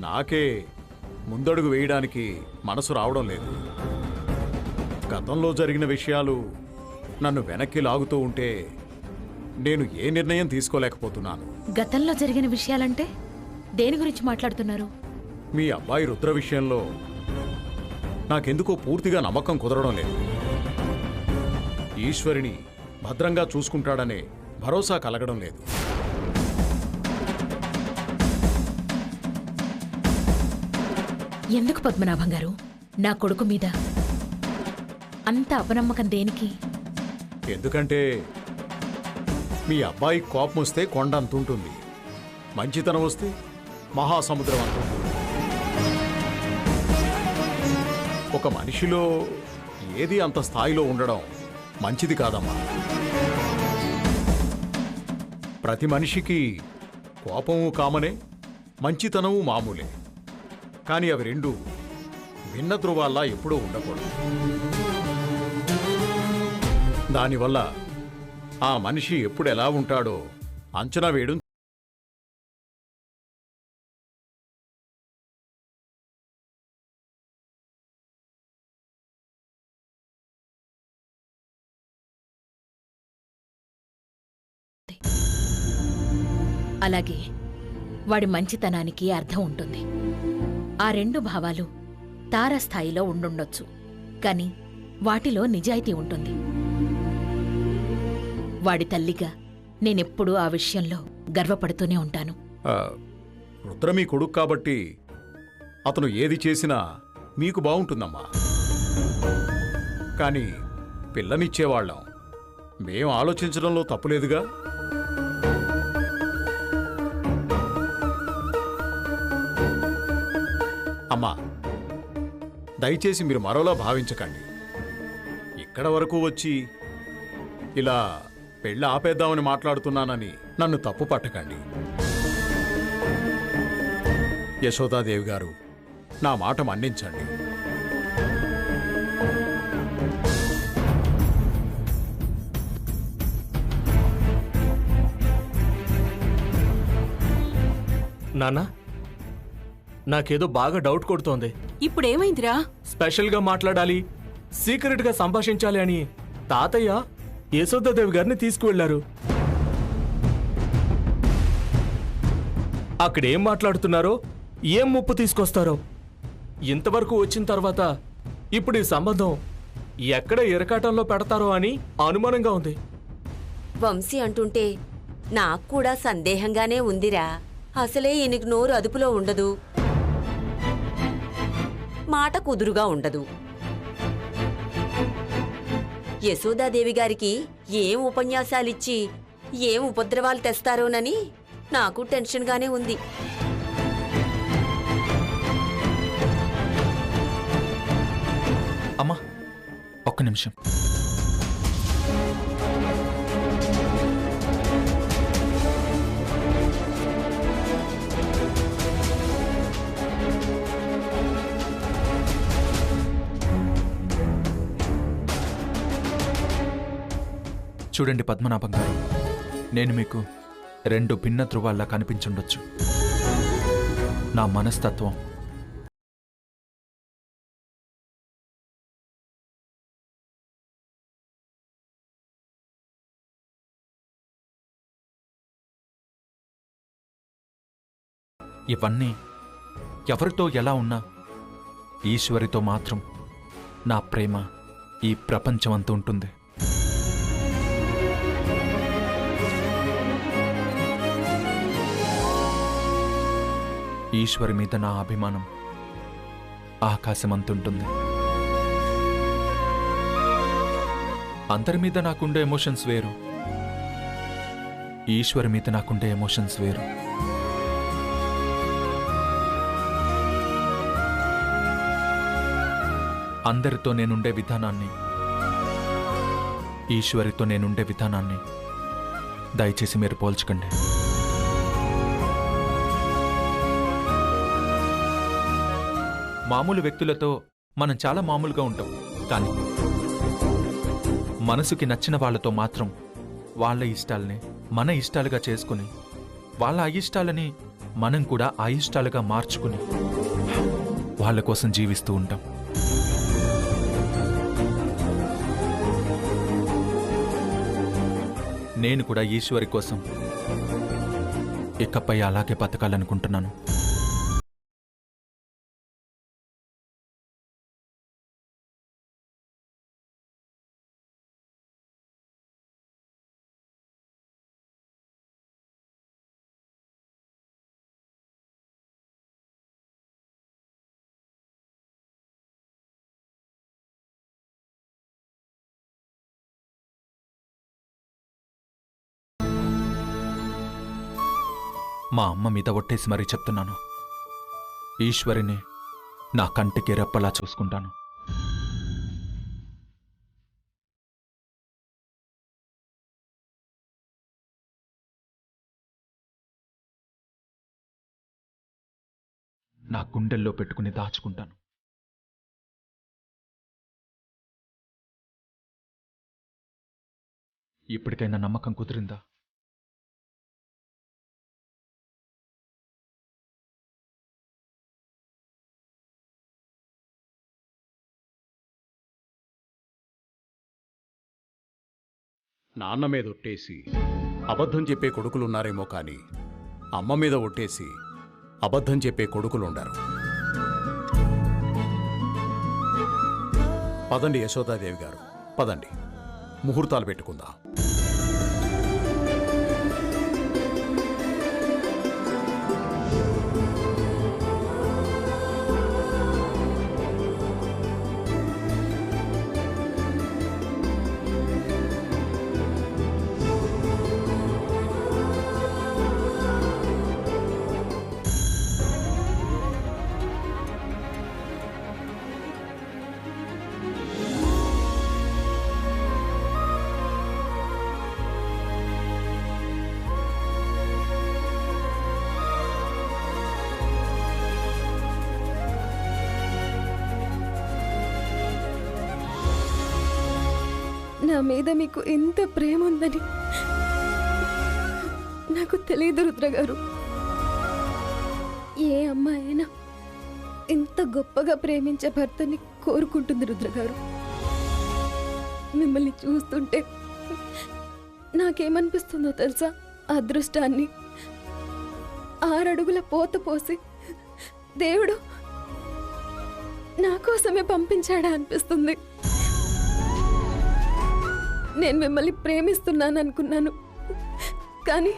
నాకే ముందడుగు వేయడానికి మనసు రావడం లేదు. గతంలో జరిగిన విషయాలు నన్ను వెనక్కి లాగుతూ ఉంటే నేను ఏ నిర్ణయం తీసుకోలేకపోతున్నాను. గతంలో జరిగిన విషయాలంటే దేని గురించి మాట్లాడుతున్నారు? మీ అబ్బాయి రుద్ర విషయంలో నాకెందుకో పూర్తిగా నమ్మకం కుదరడం లేదు. ఈశ్వరిని భద్రంగా చూసుకుంటాడనే భరోసా కలగడం లేదు. ఎందుకు పద్మనాభం గారు నా కొడుకు మీద అంత అపనమ్మకం దేనికి? ఎందుకంటే మీ అబ్బాయి కోపం వస్తే కొండ అంతుంటుంది, మంచితనం వస్తే మహాసముద్రం అంతుంటుంది. ఒక మనిషిలో ఏది అంత స్థాయిలో ఉండడం మంచిది కాదమ్మా. ప్రతి మనిషికి కోపము కామనే, మంచితనము మామూలే. కానీ అవి రెండు భిన్న ధృవాల్లా ఎప్పుడూ ఉండకూడదు. దానివల్ల ఆ మనిషి ఎప్పుడు ఎలా ఉంటాడో అంచనా వేయడం అలాగే వాడి మంచితనానికి అర్థం ఉంటుంది. ఆ రెండు భావాలు తారస్థాయిలో ఉండుండొచ్చు, కాని వాటిలో నిజాయితీ ఉంటుంది. వాడి తల్లిగా నేనెప్పుడూ ఆ విషయంలో గర్వపడుతూనే ఉంటాను. రుద్ర మీ కొడుకు కాబట్టి అతను ఏది చేసినా మీకు బాగుంటుందమ్మా. కానీ పిల్లనిచ్చేవాళ్ళం మేం ఆలోచించడంలో తప్పులేదుగా. అమ్మా, దయచేసి మీరు మరోలా భావించకండి. ఇక్కడ వరకు వచ్చి ఇలా పెళ్ళి ఆపేద్దామని మాట్లాడుతున్నానని నన్ను తప్పు పట్టకండి. యశోదాదేవి గారు, నా మాట మన్నించండి. నాన్నా, నాకేదో బాగా డౌట్ కొడుతోంది. ఇప్పుడేమైందిరా? స్పెషల్గా మాట్లాడాలి, సీక్రెట్గా సంభాషించాలి అని తాతయ్య యశోదాదేవి గారిని తీసుకువెళ్లారు. అక్కడేం మాట్లాడుతున్నారో, ఏం ముప్పు తీసుకొస్తారో ఇంతవరకు వచ్చిన తర్వాత ఇప్పుడు ఈ సంబంధం ఎక్కడ ఇరకాటంలో పెడతారో అని అనుమానంగా ఉంది. వంశీ అంటుంటే నాకు కూడా సందేహంగానే ఉందిరా. అసలే ఈయనకు నోరు అదుపులో ఉండదు, మాట కుదురుగా ఉండదు. యశోదాదేవి గారికి ఏం ఉపన్యాసాలిచ్చి ఏం ఉపద్రవాలు తెస్తారోనని నాకు టెన్షన్గానే ఉంది. అమ్మా, ఒక్క నిమిషం. చూడండి పద్మనాభం గారు, నేను మీకు రెండు భిన్న ధృవాల్లా కనిపించుండొచ్చు. నా మనస్తత్వం ఇవన్నీ ఎవరితో ఎలా ఉన్నా ఈశ్వరితో మాత్రం నా ప్రేమ ఈ ప్రపంచం అంతా ఉంటుంది. ఈశ్వరి మీద నా అభిమానం ఆకాశమంతుంటుంది. అందరి మీద నాకుండే ఎమోషన్స్ వేరు, ఈశ్వరి మీద నాకుండే ఎమోషన్స్ వేరు. అందరితో నేనుండే విధానాన్ని, ఈశ్వరితో నేనుండే విధానాన్ని దయచేసి మీరు పోల్చకండి. మామూలు వ్యక్తులతో మనం చాలా మామూలుగా ఉంటాం, కానీ మనసుకి నచ్చిన వాళ్ళతో మాత్రం వాళ్ళ ఇష్టాలని మన ఇష్టాలుగా చేసుకుని వాళ్ళ అయిష్టాలని మనం కూడా అయిష్టాలుగా మార్చుకుని వాళ్ళ కోసం జీవిస్తూ ఉంటాం. నేను కూడా ఈశ్వరి కోసం ఇకపై అలాగే బతకాలనుకుంటున్నాను. మా అమ్మ మీద ఒట్టేసి మరీ చెప్తున్నాను, ఈశ్వరిని నా కంటికి రెప్పలా చూసుకుంటాను. నా గుండెల్లో పెట్టుకుని దాచుకుంటాను. ఇప్పటికైనా నమ్మకం కుదిరిందా? నాన్న మీద ఒట్టేసి అబద్ధం చెప్పే కొడుకులున్నారేమో కానీ అమ్మ మీద ఒట్టేసి అబద్ధం చెప్పే కొడుకులుండరు. పదండి యశోదాదేవి గారు, పదండి, ముహూర్తాలు పెట్టుకుందాం. నా మీద మీకు ఎంత ప్రేమ ఉందని నాకు తెలియదు రుద్ర గారు. ఏ అమ్మాయి అయినా ఇంత గొప్పగా ప్రేమించే భర్తని కోరుకుంటుంది రుద్ర గారు. మిమ్మల్ని చూస్తుంటే నాకేమనిపిస్తుందో తెలుసా? అదృష్టాన్ని 6 అడుగుల పోత పోసి దేవుడు నా కోసమే పంపించాడా అనిపిస్తుంది. నేను మిమ్మల్ని ప్రేమిస్తున్నాను అనుకున్నాను, కానీ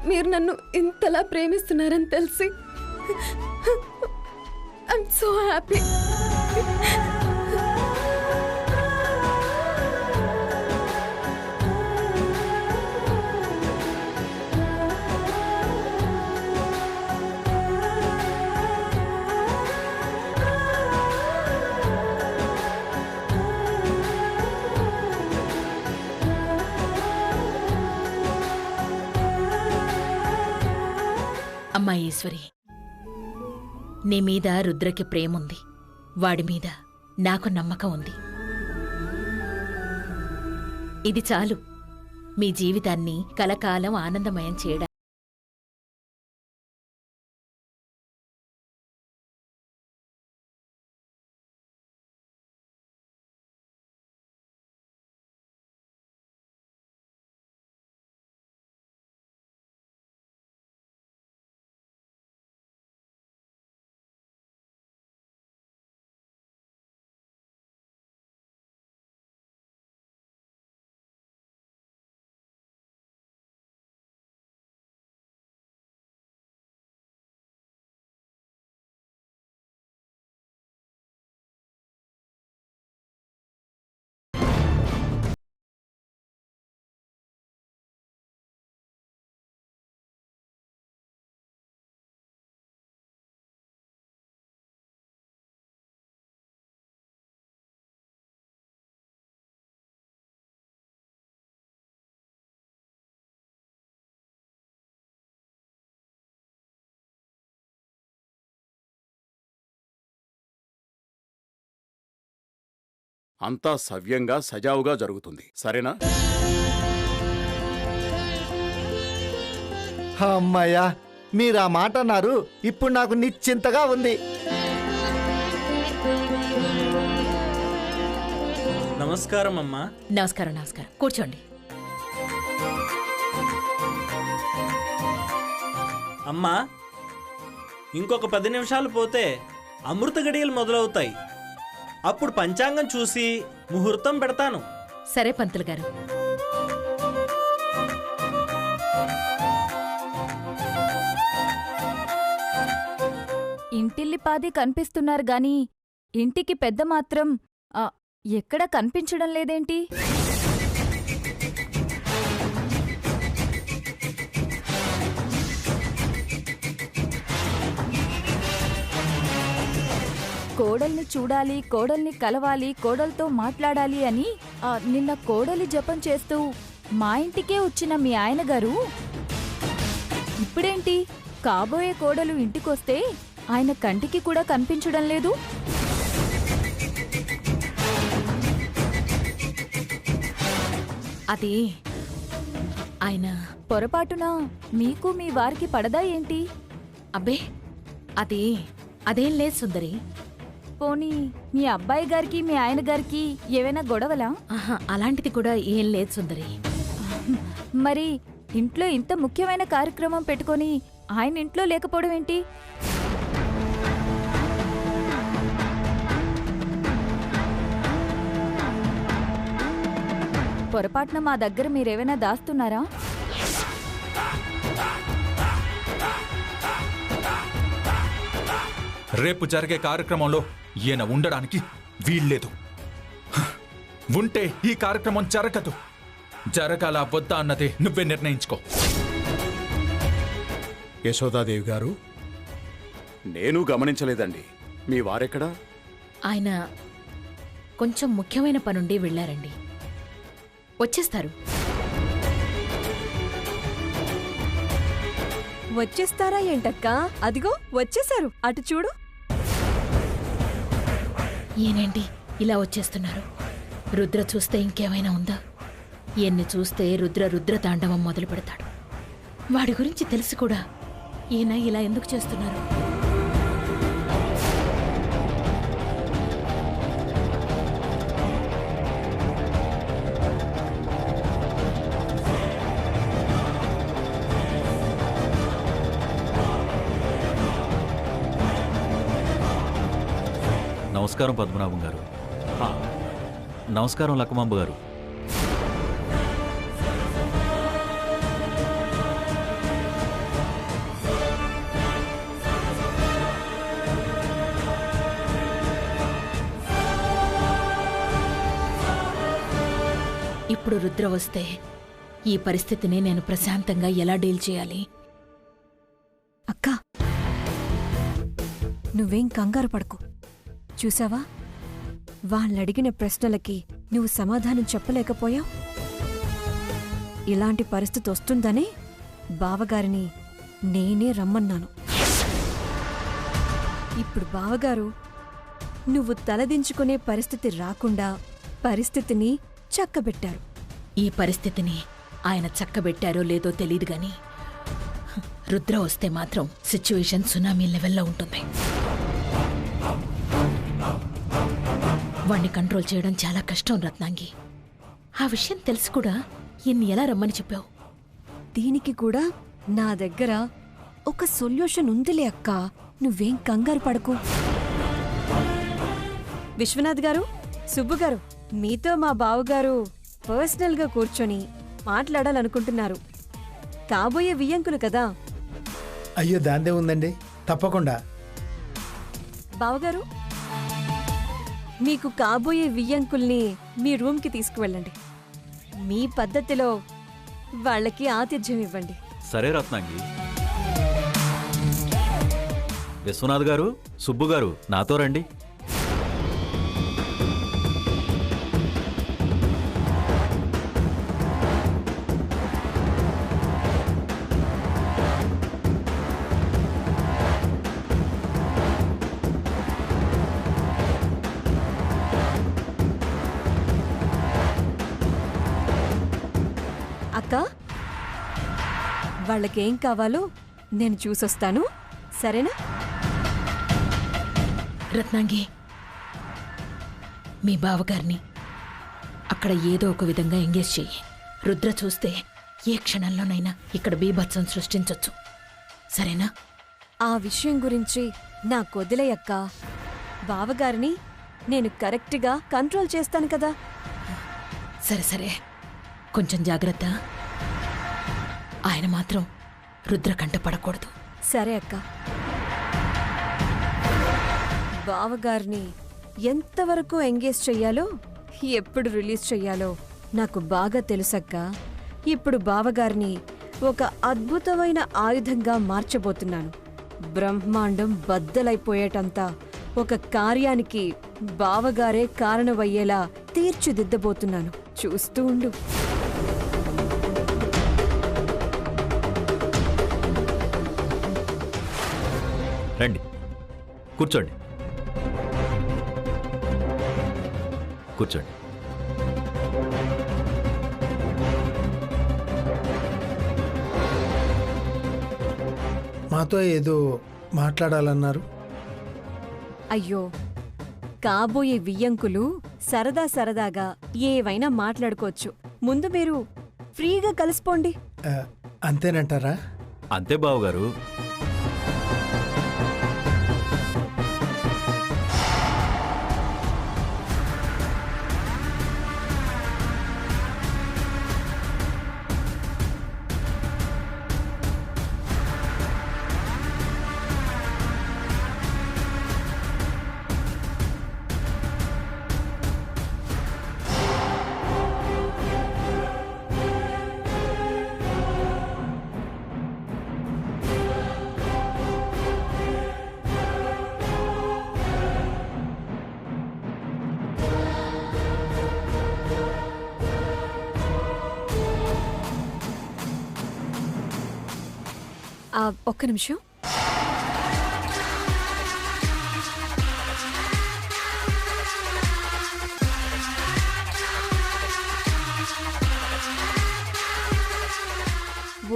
మీరు నన్ను ఇంతలా ప్రేమిస్తున్నారని తెలిసి ఐఎమ్ సో హ్యాపీ. అమ్మా ఈశ్వరి, నీ మీద రుద్రకి ప్రేముంది, వాడి మీద నాకు నమ్మకం ఉంది. ఇది చాలు మీ జీవితాన్ని కలకాలం ఆనందమయం చేయడానికి. అంతా సవ్యంగా సజావుగా జరుగుతుంది, సరేనా? అమ్మయ్యా, మీరు ఆ మాట అన్నారు. ఇప్పుడు నాకు నిశ్చింతగా ఉంది. నమస్కారం అమ్మా. నమస్కారం నమస్కారం, కూర్చోండి. అమ్మా, ఇంకొక 10 నిమిషాలు పోతే అమృత గడియలు మొదలవుతాయి. అప్పుడు పంచాంగం చూసి ముహూర్తం పెడతాను. సరే పంతులు గారు. ఇంటిల్లిపాది కనిపిస్తున్నారు గాని ఇంటికి పెద్ద మాత్రం ఎక్కడ కనిపించడం లేదేంటి? కోడల్ని చూడాలి, కోడల్ని కలవాలి, కోడలతో మాట్లాడాలి అని నిన్న కోడలి జపం చేస్తూ మా ఇంటికే వచ్చిన మీ ఆయన గారు ఇప్పుడేంటి కాబోయే కోడలు ఇంటికొస్తే ఆయన కంటికి కూడా కనిపించడం లేదు? అది ఆయన పొరపాటున మీకు మీ వారికి పడదా ఏంటి? అబ్బే, అదేం లేదు సుందరి. పోనీ మీ అబ్బాయి గారికి మీ ఆయన గారికి ఏవైనా గొడవలా? ఆహా, అలాంటిది కూడా ఏం లేదు సుందరి. మరి ఇంట్లో ఇంత ముఖ్యమైన కార్యక్రమం పెట్టుకొని ఆయన ఇంట్లో లేకపోవడం ఏంటి? పొరపాటున మా దగ్గర మీరేమైనా దాస్తున్నారా? రేపు జరిగే కార్యక్రమంలో ఈయన ఉండడానికి వీల్లేదు. ఉంటే ఈ కార్యక్రమం జరగదు. జరగాల వద్దా అన్నదే నువ్వే నిర్ణయించుకో. యశోదాదేవి గారు, నేను గమనించలేదండి. మీ వారెక్కడా? ఆయన కొంచెం ముఖ్యమైన పనుండి వెళ్ళారండి. వచ్చేస్తారు. వచ్చేస్తారా ఏంటక్కా? అదిగో వచ్చేసారు, అటు చూడు. ఈయనేంటి ఇలా వచ్చేస్తున్నారు? రుద్ర చూస్తే ఇంకేమైనా ఉందా? ఈయన్ని చూస్తే రుద్ర తాండవం మొదలు పెడతాడు. వాడి గురించి తెలిసి కూడా ఈయన ఇలా ఎందుకు చేస్తున్నారు? నమస్కారం పద్మనాభం గారు. నమస్కారం లక్కమాంబ గారు. ఇప్పుడు రుద్ర వస్తే ఈ పరిస్థితిని నేను ప్రశాంతంగా ఎలా డీల్ చేయాలి? అక్కా, నువ్వేం కంగారు పడకు. చూసావా, వాళ్ళడిగిన ప్రశ్నలకి నువ్వు సమాధానం చెప్పలేకపోయావు. ఇలాంటి పరిస్థితి వస్తుందని బావగారిని నేనే రమ్మన్నాను. ఇప్పుడు బావగారు నువ్వు తలదించుకునే పరిస్థితి రాకుండా పరిస్థితిని చక్కబెట్టారు. ఈ పరిస్థితిని ఆయన చక్కబెట్టారో లేదో తెలీదు గాని రుద్ర వస్తే మాత్రం సిచ్యువేషన్ సునామీ లెవెల్లో ఉంటుంది. వాణ్ణి కంట్రోల్ చేయడం చాలా కష్టం రత్నాంగి. ఆ విషయం తెలిసి కూడా ఈయన్ని ఎలా రమ్మని చెప్పావు? దీనికి కూడా నా దగ్గర ఒక సొల్యూషన్ ఉందిలే అక్కా, నువ్వేం కంగారు పడకు. విశ్వనాథ్ గారు, సుబ్బు గారు, మీతో మా బావగారు పర్సనల్గా కూర్చొని మాట్లాడాలనుకుంటున్నారు. కాబోయే వియ్యంకులు కదా. అయ్యో, దాందే ఉందండి, తప్పకుండా. బావగారు, మీకు కాబోయే వియ్యంకుల్ని మీ రూమ్కి తీసుకువెళ్ళండి. మీ పద్ధతిలో వాళ్ళకి ఆతిథ్యం ఇవ్వండి. సరే రత్నాంగి. విశ్వనాథ్ గారు, సుబ్బు గారు, నాతో రండి. అక్క, వాళ్ళకేం కావాలో నేను చూసొస్తాను, సరేనా? రత్నాంగి, మీ బావగారిని అక్కడ ఏదో ఒక విధంగా ఎంగేజ్ చెయ్యి. రుద్ర చూస్తే ఏ క్షణంలోనైనా ఇక్కడ బీభత్సం సృష్టించొచ్చు, సరేనా? ఆ విషయం గురించి నాకొదిలేయక్క. బావగారిని నేను కరెక్ట్గా కంట్రోల్ చేస్తాను కదా. సరే సరే, కొంచెం జాగ్రత్త. ఆయన మాత్రం రుద్ర కంట పడకూడదు. సరే అక్క. బావగారిని ఎంతవరకు ఎంగేజ్ చెయ్యాలో, ఎప్పుడు రిలీజ్ చెయ్యాలో నాకు బాగా తెలుసక్క. ఇప్పుడు బావగారిని ఒక అద్భుతమైన ఆయుధంగా మార్చబోతున్నాను. బ్రహ్మాండం బద్దలైపోయేటంతా ఒక కార్యానికి బావగారే కారణమయ్యేలా తీర్చిదిద్దబోతున్నాను. చూస్తూ ఉండు. రండి, కూర్చోండి. కూర్చోండి. మాతో ఏదో మాట్లాడాలన్నారు. అయ్యో, కాబోయే వియ్యంకులు సరదా సరదాగా ఏవైనా మాట్లాడుకోవచ్చు. ముందు మీరు ఫ్రీగా కలిసిపోండి. అంతేనంటారా? అంతే బావగారు. ఒక్క నిమిషం.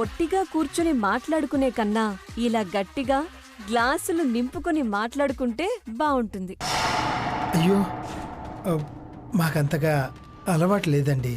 ఒట్టిగా కూర్చుని మాట్లాడుకునే కన్నా ఇలా గట్టిగా గ్లాసులు నింపుకొని మాట్లాడుకుంటే బావుంటుంది. అయ్యో, మాకంతగా అలవాటు లేదండి.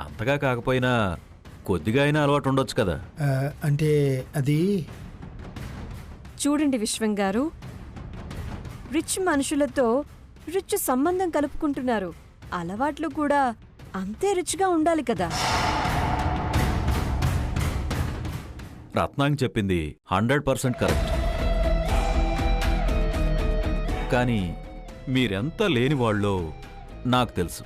అంతగా కాకపోయినా కొద్దిగా అయినా అలవాటు ఉండొచ్చు కదా. అంటే అది చూడండి విశ్వం గారు, రిచ్ మనుషులతో రిచ్ సంబంధం కలుపుకుంటున్నారు. అలవాట్లు కూడా అంతే రిచ్గా ఉండాలి కదా. రత్నాంగ్ చెప్పింది 100% కరెక్ట్. కానీ మీరెంత లేనివాళ్ళో నాకు తెలుసు.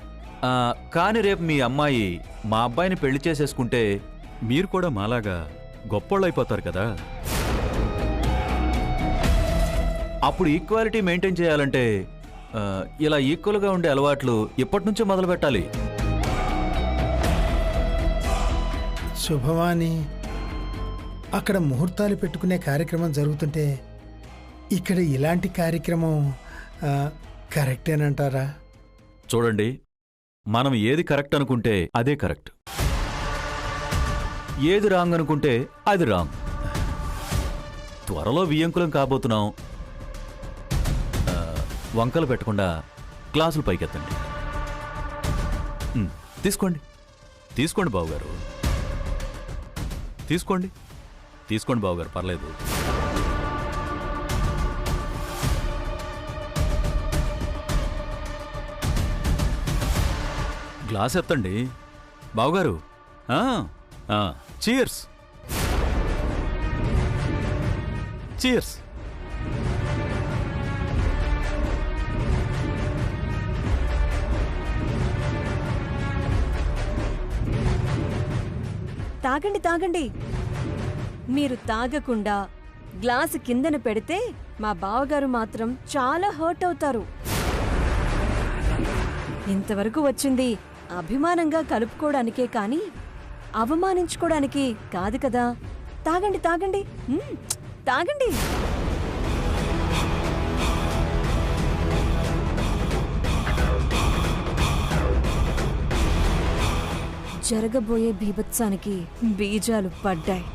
కానీ రేపు మీ అమ్మాయి మా అబ్బాయిని పెళ్లి చేసేసుకుంటే మీరు కూడా మాలాగా గొప్పోళ్ళైపోతారు కదా. అప్పుడు ఈక్వాలిటీ మెయింటైన్ చేయాలంటే ఇలా ఈక్వల్గా ఉండే అలవాట్లు ఇప్పటి నుంచే మొదలు పెట్టాలి. శుభవాని, అక్కడ ముహూర్తాలు పెట్టుకునే కార్యక్రమం జరుగుతుంటే ఇక్కడ ఇలాంటి కార్యక్రమం కరెక్టేనంటారా? చూడండి, మనం ఏది కరెక్ట్ అనుకుంటే అదే కరెక్ట్, ఏది రాంగ్ అనుకుంటే అది రాంగ్. త్వరలో వియ్యంకులం కాబోతున్నాం. వంకలు పెట్టకుండా గ్లాసులు పైకెత్తండి. తీసుకోండి, తీసుకోండి బావుగారు, తీసుకోండి, తీసుకోండి బావుగారు, పర్లేదు. గ్లాస్ ఎత్తండి బావుగారు. Cheers, cheers. తాగండి తాగండి. మీరు తాగకుండా గ్లాసు కిందన పెడితే మా బావగారు మాత్రం చాలా హర్ట్ అవుతారు. ఇంతవరకు వచ్చింది అభిమానంగా కలుపుకోవడానికే కాని అవమానించుకోవడానికి కాదు కదా. తాగండి తాగండి, తాగండి. జరగబోయే బీభత్సానికి బీజాలు పడ్డాయి.